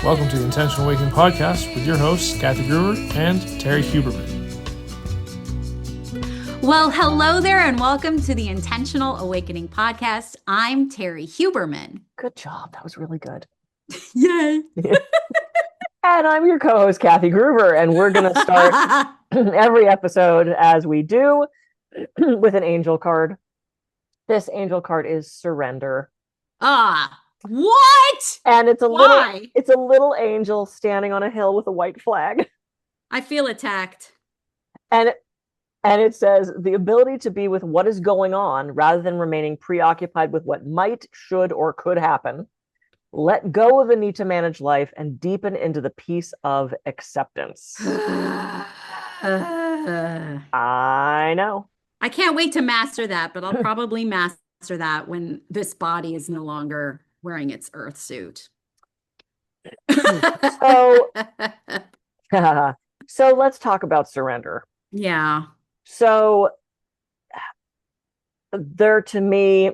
Welcome to the Intentional Awakening Podcast with your hosts, Kathy Gruver and Terrie Huberman. Well, hello there and welcome to the Intentional Awakening Podcast. I'm Terrie Huberman. Good job. That was really good. Yay. And I'm your co-host, Kathy Gruver, and we're going to start every episode as we do with an angel card. This angel card is surrender. What? And it's a Why? little angel standing on a hill with a white flag. I feel attacked. And it says the ability to be with what is going on rather than remaining preoccupied with what might, should, or could happen. Let go of the need to manage life and deepen into the peace of acceptance. I know. I can't wait to master that, but I'll probably master that when this body is no longer wearing its earth suit. So let's talk about surrender. Yeah. So to me,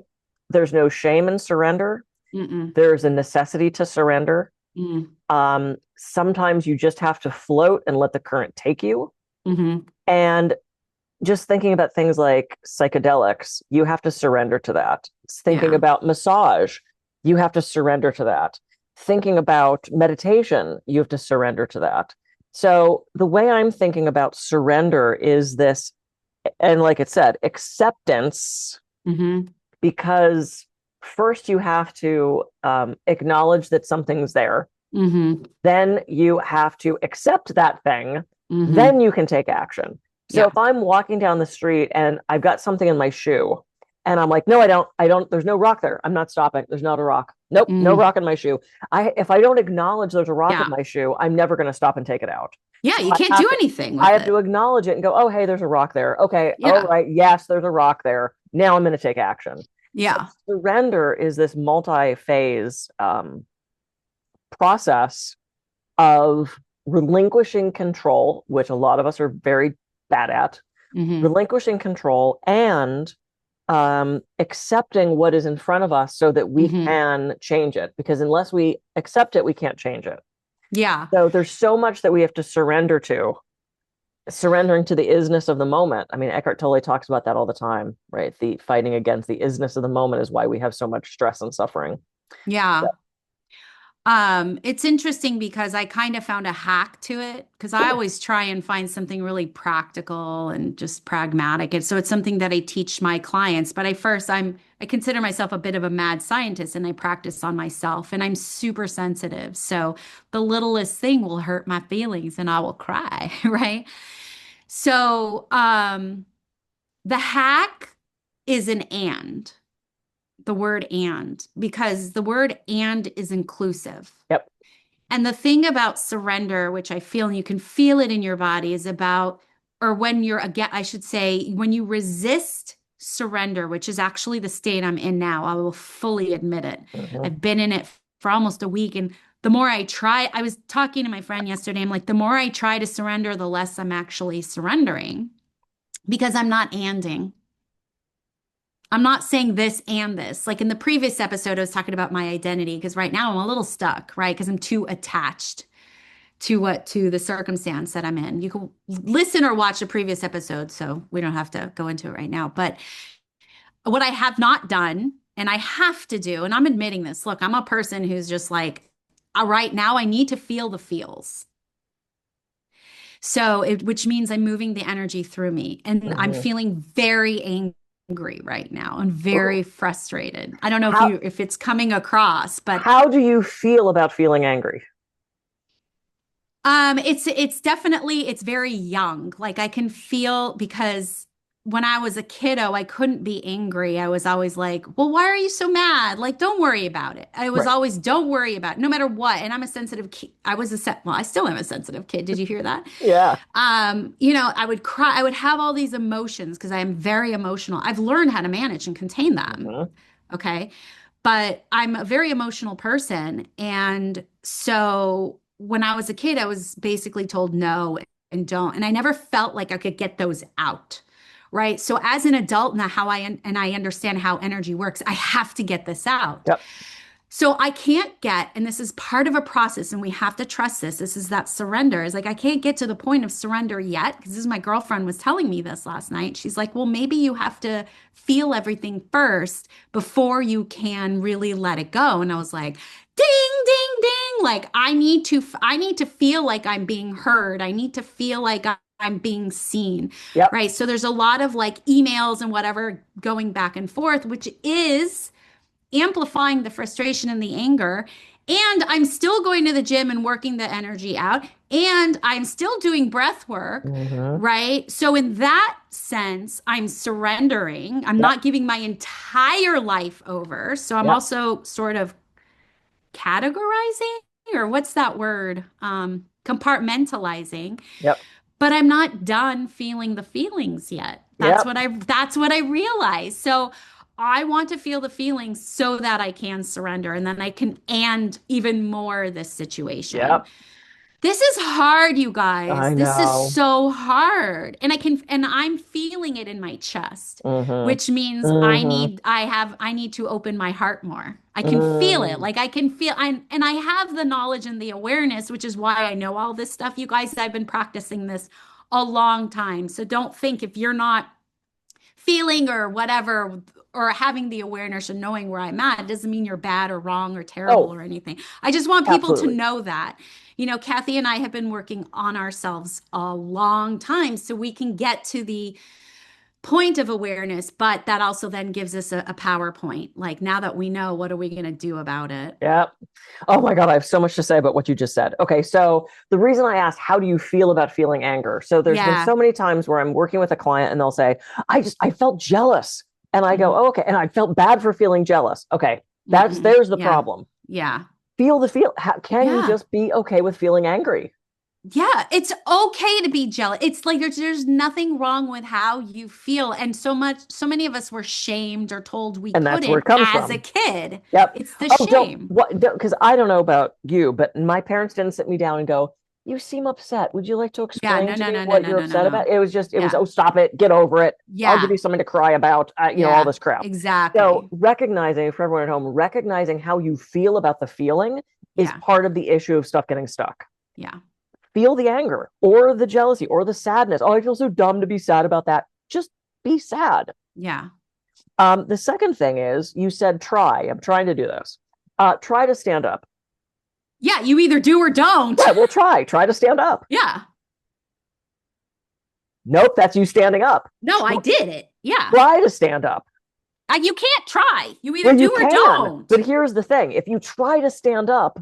there's no shame in surrender. Mm-mm. There's a necessity to surrender. Mm. Sometimes you just have to float and let the current take you. Mm-hmm. And just thinking about things like psychedelics, you have to surrender to that. Thinking about massage, you have to surrender to that. Thinking about meditation, you have to surrender to that. So the way I'm thinking about surrender is this, and like it said, acceptance, because first you have to acknowledge that something's there. Mm-hmm. Then you have to accept that thing. Mm-hmm. Then you can take action. So if I'm walking down the street and I've got something in my shoe and I'm like, no, I don't, there's no rock there. I'm not stopping. There's not a rock. Nope. No rock in my shoe. If I don't acknowledge there's a rock in my shoe, I'm never going to stop and take it out. Yeah. So you can't do anything with I have to acknowledge it and go, oh, hey, there's a rock there. Okay. Yeah. All right. Yes, there's a rock there. Now I'm going to take action. Yeah. So surrender is this multi-phase process of relinquishing control, which a lot of us are very bad at, relinquishing control and accepting what is in front of us so that we can change it. Because unless we accept it, we can't change it. Yeah. So there's so much that we have to surrender to. Surrendering to the isness of the moment. I mean, Eckhart Tolle talks about that all the time, right? The fighting against the isness of the moment is why we have so much stress and suffering. Yeah. It's interesting because I kind of found a hack to it because I always try and find something really practical and just pragmatic. And so it's something that I teach my clients. But I consider myself a bit of a mad scientist and I practice on myself and I'm super sensitive. So the littlest thing will hurt my feelings and I will cry, right? So the hack is an and. The word and, because the word and is inclusive. Yep. And the thing about surrender, which I feel, and you can feel it in your body, is about, or when you're, again, I should say, when you resist surrender, which is actually the state I'm in now, I will fully admit it. I've been in it for almost a week. And the more I try, I was talking to my friend yesterday, I'm like, the more I try to surrender, the less I'm actually surrendering because I'm not anding. I'm not saying this and this. Like in the previous episode, I was talking about my identity because right now I'm a little stuck, right? Because I'm too attached to the circumstance that I'm in. You can listen or watch a previous episode, so we don't have to go into it right now. But what I have not done, and I have to do, and I'm admitting this, look, I'm a person who's just like, right now I need to feel the feels. So which means I'm moving the energy through me and I'm feeling very angry right now and very frustrated. I don't know if it's coming across, but how do you feel about feeling angry? It's definitely, it's very young. Like I can feel, because when I was a kiddo, I couldn't be angry. I was always like, well, why are you so mad? Like, don't worry about it. I was always, don't worry about it, no matter what. And I'm a sensitive kid. I still am a sensitive kid. Did you hear that? Yeah. I would cry. I would have all these emotions because I am very emotional. I've learned how to manage and contain them. Okay. But I'm a very emotional person. And so when I was a kid, I was basically told no and don't. And I never felt like I could get those out. Right. So as an adult now, I understand how energy works, I have to get this out. Yep. So I can't get, and this is part of a process, and we have to trust this. This is that surrender. Is like I can't get to the point of surrender yet because this is my girlfriend was telling me this last night. She's like, "Well, maybe you have to feel everything first before you can really let it go." And I was like, "Ding, ding, ding!" Like I need to feel like I'm being heard. I need to feel like I'm being seen, Yep. right? So there's a lot of like emails and whatever going back and forth, which is amplifying the frustration and the anger. And I'm still going to the gym and working the energy out. And I'm still doing breath work, Mm-hmm. right? So, in that sense, I'm surrendering. I'm Yep. not giving my entire life over. So, I'm Yep. also sort of categorizing, or what's that word? Compartmentalizing, Yep. but I'm not done feeling the feelings yet. Yep. That's what I realized. So I want to feel the feelings so that I can surrender and then I can and even more this situation. Yep. This is hard, you I guys. This is know. so hard. And I'm feeling it in my chest, Mm-hmm. which means Mm-hmm. I need to open my heart more. I can feel it. Mm. Like I can feel and I have the knowledge and the awareness, which is why I know all this stuff. You guys, I've been practicing this a long time. So don't think if you're not feeling or whatever or having the awareness and knowing where I'm at, it doesn't mean you're bad or wrong or terrible Oh, or anything. I just want people to absolutely. know that. You know, Kathy and I have been working on ourselves a long time so we can get to the point of awareness, but that also then gives us a PowerPoint. Like now that we know, what are we going to do about it? Yep. Oh my God, I have so much to say about what you just said. Okay, so the reason I asked, how do you feel about feeling anger? So there's been Yeah. so many times where I'm working with a client and they'll say, I felt jealous. And I go, Mhm. oh, okay. And I felt bad for feeling jealous. Okay, Mm-mm. there's the Yeah. problem. Yeah. Feel the feel. Can you Yeah. just be okay with feeling angry? Yeah, it's okay to be jealous. It's like there's nothing wrong with how you feel. And so many of us were shamed or told we And that's where couldn't it comes as a from. kid. Yep. It's the Oh, don't shame. what? Because I don't know about you, but my parents didn't sit me down and go, "You seem upset. Would you like to Yeah, explain no, to no, me no, no, what no, you're no, no, upset no. about?" It was, Yeah. oh, stop it, get over it. I'll give Yeah. you something to cry about. All Yeah. this crap. So Exactly. recognizing for everyone at home, recognizing how you feel about the feeling is Yeah. part of the issue of stuff getting stuck. Yeah. Feel the anger or the jealousy or the sadness. Oh, I feel so dumb to be sad about that. Just be sad. Yeah. The second thing is you said try. I'm trying to do this. Try to stand up. Yeah. You either do or don't. Yeah, we'll try. Try to stand up. Yeah. Nope, that's you standing up. No, I did it. Yeah. Try to stand up. You can't try. You either Well, you do or can, don't. but here's the thing. If you try to stand up,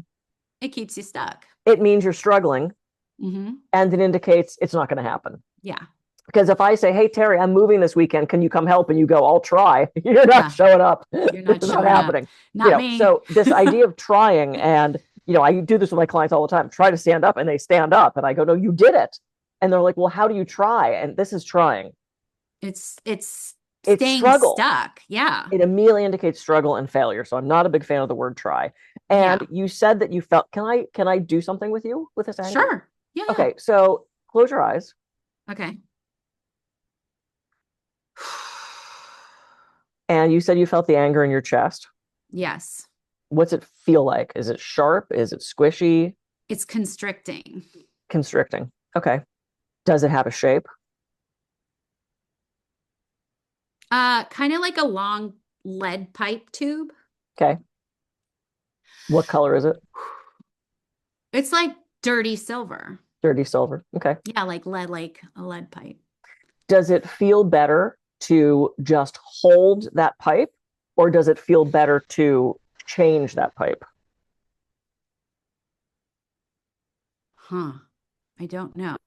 It keeps you stuck. it means you're struggling Hmm. and it indicates it's not going to happen. Yeah. Because if I say, hey, Terry, I'm moving this weekend, can you come help? And you go, I'll try. You're not Yeah. showing up. You're not It's not showing up. happening. Not me. So this idea of trying, and I do this with my clients all the time, try to stand up, and they stand up. And I go, no, you did it. And they're like, well, how do you try? And this is trying. It's It's staying struggle. stuck. Yeah. It immediately indicates struggle and failure. So I'm not a big fan of the word try. Yeah. And you said that you felt, can I do something with you with this anger? Sure. Yeah. Okay, so close your eyes. Okay. And you said you felt the anger in your chest. Yes. What's it feel like? Is it sharp? Is it squishy? It's constricting. Constricting. Okay. Does it have a shape? Kind of like a long lead pipe tube. Okay. What color is it? It's like dirty silver. Dirty silver. Okay. Yeah, like a lead pipe. Does it feel better to just hold that pipe, or does it feel better to change that pipe? Huh. I don't know.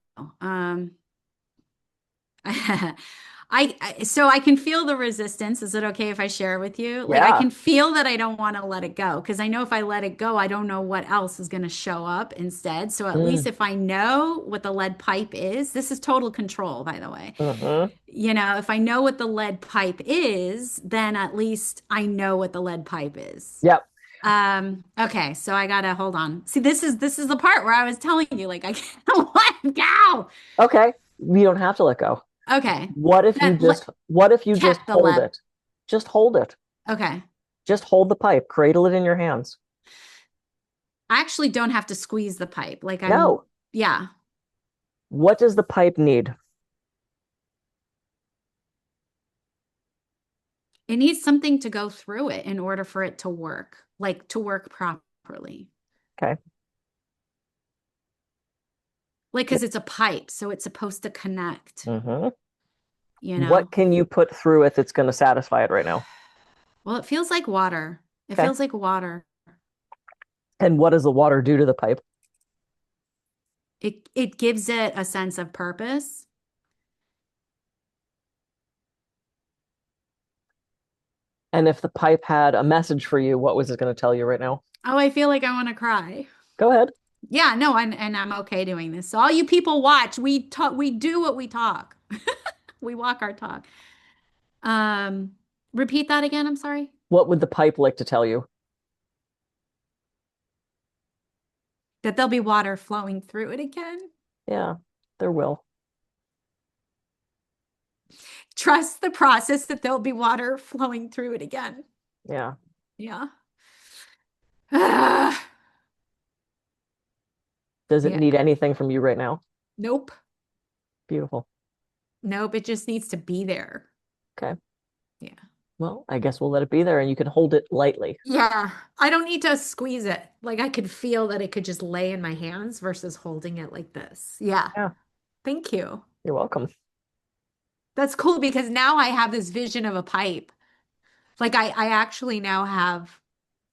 So I can feel the resistance. Is it okay if I share with you? Like I Yeah. can feel that I don't want to let it go because I know if I let it go, I don't know what else is going to show up instead. So at least Mm. if I know what the lead pipe is, this is total control, by the way. Mm-hmm. You know, if I know what the lead pipe is, then at least I know what the lead pipe is. Yep. Okay, so I gotta hold on. See, this is the part where I was telling you, like I can't let go. Okay. You don't have to let go. Okay. What if you Then just kept the hold lead. it? Just hold it. Okay. Just hold the pipe, cradle it in your hands. I actually don't have to squeeze the pipe. Like No. yeah. What does the pipe need? It needs something to go through it in order for it to work, like to work properly. Okay. Like, because it's a pipe, so it's supposed to connect, Mm-hmm. you know? What can you put through it that's going to satisfy it right now? Well, it feels like water. It Okay. feels like water. And what does the water do to the pipe? It gives it a sense of purpose. And if the pipe had a message for you, what was it going to tell you right now? Oh, I feel like I want to cry. Go ahead. Yeah, no, and I'm okay doing this. So all you people watch, we talk, we do what we talk. We walk our talk. Repeat that again, I'm sorry. What would the pipe like to tell you? That there'll be water flowing through it again. Yeah, there will. Trust the process that there'll be water flowing through it again. Yeah. Yeah. Does it Yeah. need anything from you right now? Nope. Beautiful. Nope. It just needs to be there. Okay. Yeah. Well, I guess we'll let it be there and you can hold it lightly. Yeah. I don't need to squeeze it. Like I could feel that it could just lay in my hands versus holding it like this. Yeah. Yeah. Thank you. You're welcome. That's cool because now I have this vision of a pipe. Like I actually now have,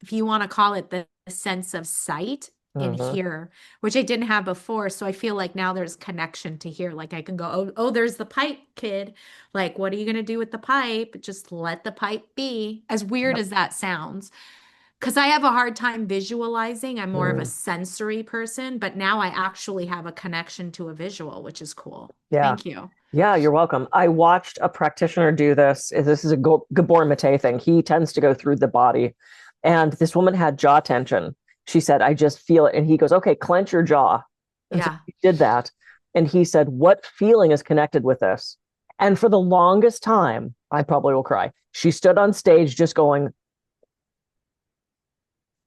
if you want to call it the sense of sight in here, which I didn't have before. So I feel like now there's connection to here. Like I can go, oh, there's the pipe, kid. Like, what are you going to do with the pipe? Just let the pipe be. As weird as that sounds. Because I have a hard time visualizing. I'm more of a sensory person, but now I actually have a connection to a visual, which is cool. Yeah. Thank you. Yeah, you're welcome. I watched a practitioner do this. This is a Gabor Mate thing. He tends to go through the body. And this woman had jaw tension. She said, I just feel it. And he goes, okay, clench your jaw. And so he did that. And he said, what feeling is connected with this? And for the longest time, I probably will cry. She stood on stage just going.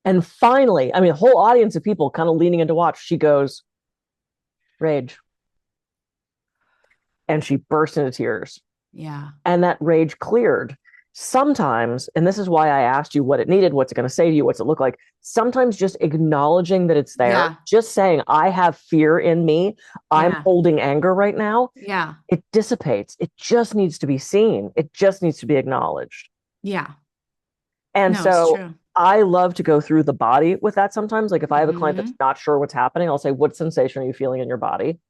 And finally, I mean, a whole audience of people kind of leaning in to watch. She goes, rage. And she burst into tears. Yeah. And that rage cleared. Sometimes, and this is why I asked you what it needed, what's it going to say to you, what's it look like? Sometimes just acknowledging that it's there, just saying, I have fear in me. I'm holding anger right now. Yeah. It dissipates. It just needs to be seen. It just needs to be acknowledged. Yeah. And so I love to go through the body with that sometimes. Like if I have a client that's not sure what's happening, I'll say, what sensation are you feeling in your body?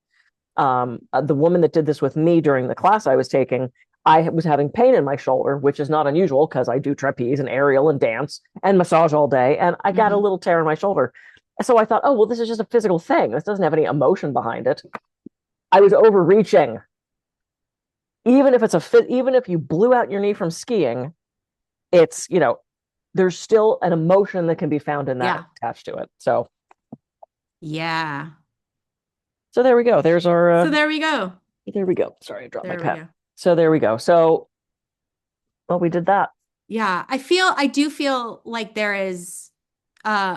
The woman that did this with me during the class I was taking, I was having pain in my shoulder, which is not unusual because I do trapeze and aerial and dance and massage all day. And I got a little tear in my shoulder. So I thought, oh, well, this is just a physical thing. This doesn't have any emotion behind it. I was overreaching. Even if you blew out your knee from skiing, it's, there's still an emotion that can be found in that attached to it. So. Yeah. So there we go. There's our. So there we go. There we go. Sorry, I dropped my pen. Go. So there we go. So, well, we did that. Yeah, I do feel like there is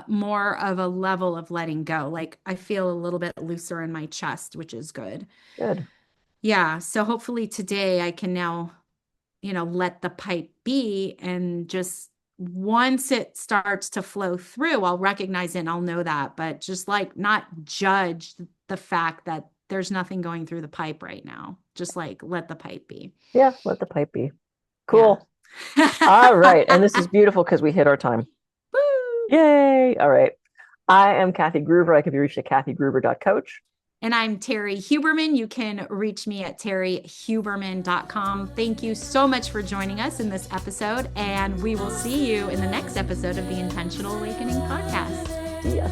more of a level of letting go. Like I feel a little bit looser in my chest, which is good. Good. Yeah. So hopefully today I can now, let the pipe be and just once it starts to flow through, I'll recognize it and I'll know that, but just like not judge the fact that there's nothing going through the pipe right now. Just like let the pipe be. Yeah, let the pipe be. Cool. Yeah. All right. And this is beautiful because we hit our time. Woo! Yay. All right. I am Kathy Gruver. I can be reached at kathygruver.coach. And I'm Terrie Huberman. You can reach me at terriehuberman.com. Thank you so much for joining us in this episode. And we will see you in the next episode of the Intentional Awakening podcast. See ya.